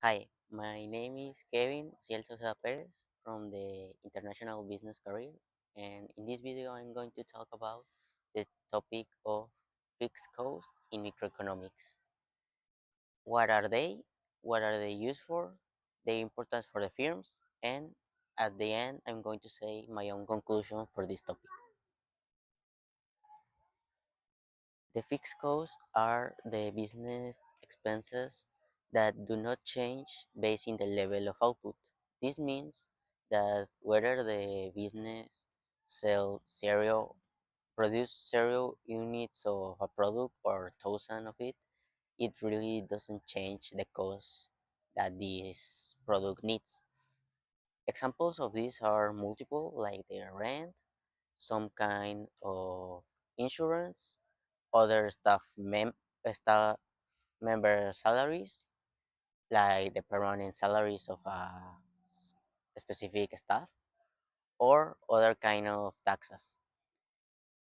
Hi, my name is Kevin Cielso Perez from the International Business Career, and in this video, I'm going to talk about the topic of fixed costs in microeconomics. What are they? What are they used for? Their importance for the firms, and at the end, I'm going to say my own conclusion for this topic. The fixed costs are the business expenses that do not change based on the level of output. This means that whether the business sells produce zero units of a product or thousand of it, it really doesn't change the cost that this product needs. Examples of these are multiple, like the rent, some kind of insurance, other staff member salaries, like the permanent salaries of specific staff, or other kind of taxes.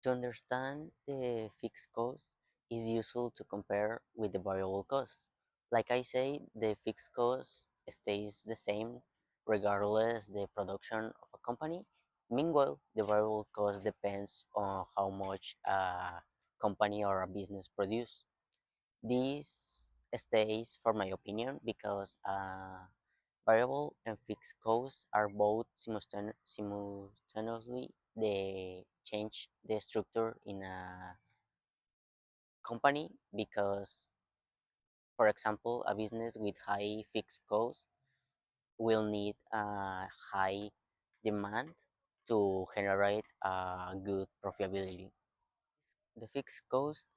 To understand the fixed cost is useful to compare with the variable cost. Like I say, the fixed cost stays the same regardless the production of a company. Meanwhile, the variable cost depends on how much a company or a business produce. This stays for my opinion because variable and fixed costs are both simultaneously they change the structure in a company because, for example, a business with high fixed costs will need a high demand to generate a good profitability. The fixed costs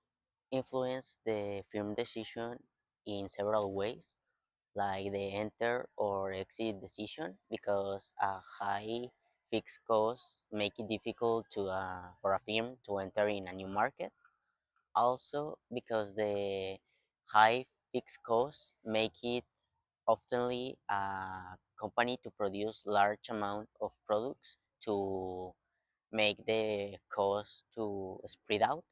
influence the firm decision in several ways, like the enter or exit decision, because a high fixed cost make it difficult to for a firm to enter in a new market. Also, because the high fixed costs make it oftenly a company to produce large amount of products to make the cost to spread out.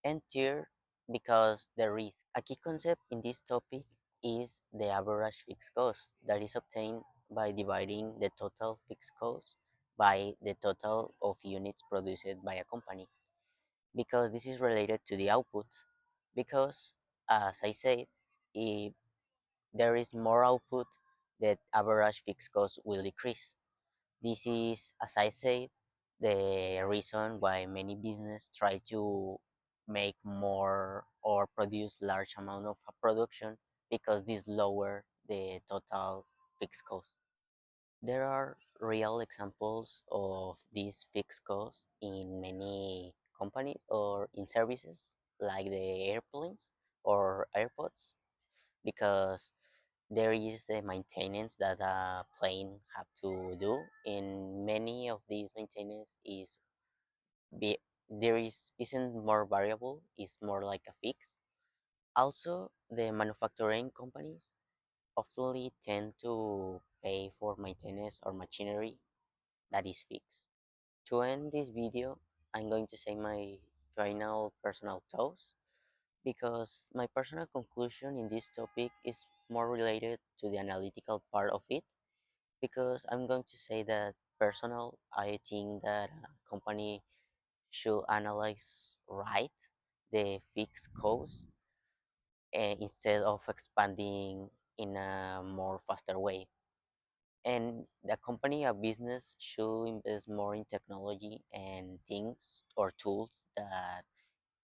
And third, because the risk. A key concept in this topic is the average fixed cost that is obtained by dividing the total fixed cost by the total of units produced by a company, because this is related to the output. Because, as I said, if there is more output, the average fixed cost will decrease. This is, as I said, the reason why many business try to make more or produce large amount of production, because this lower the total fixed cost. There are real examples of these fixed costs in many companies or in services like the airplanes or airports, because there is the maintenance that a plane have to do, and many of these maintenance is be there isn't more variable, it's more like a fix. Also, the manufacturing companies often tend to pay for maintenance or machinery that is fixed. To end this video, I'm going to say my final personal thoughts, because my personal conclusion in this topic is more related to the analytical part of it, because I'm going to say that personal, I think that a company should analyze right the fixed cost, instead of expanding in a more faster way. And the company or business should invest more in technology and things or tools that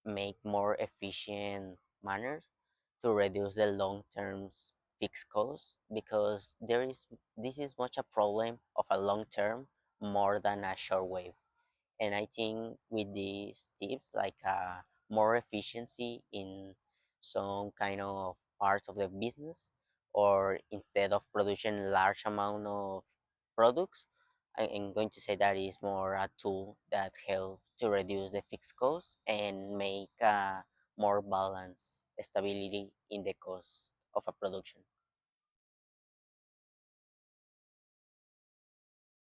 make more efficient manners to reduce the long-term fixed costs, because this is much a problem of a long term more than a short wave. And I think with these tips, like more efficiency in some kind of parts of the business, or instead of producing large amount of products, I am going to say that is more a tool that helps to reduce the fixed costs and make more balance stability in the cost of a production.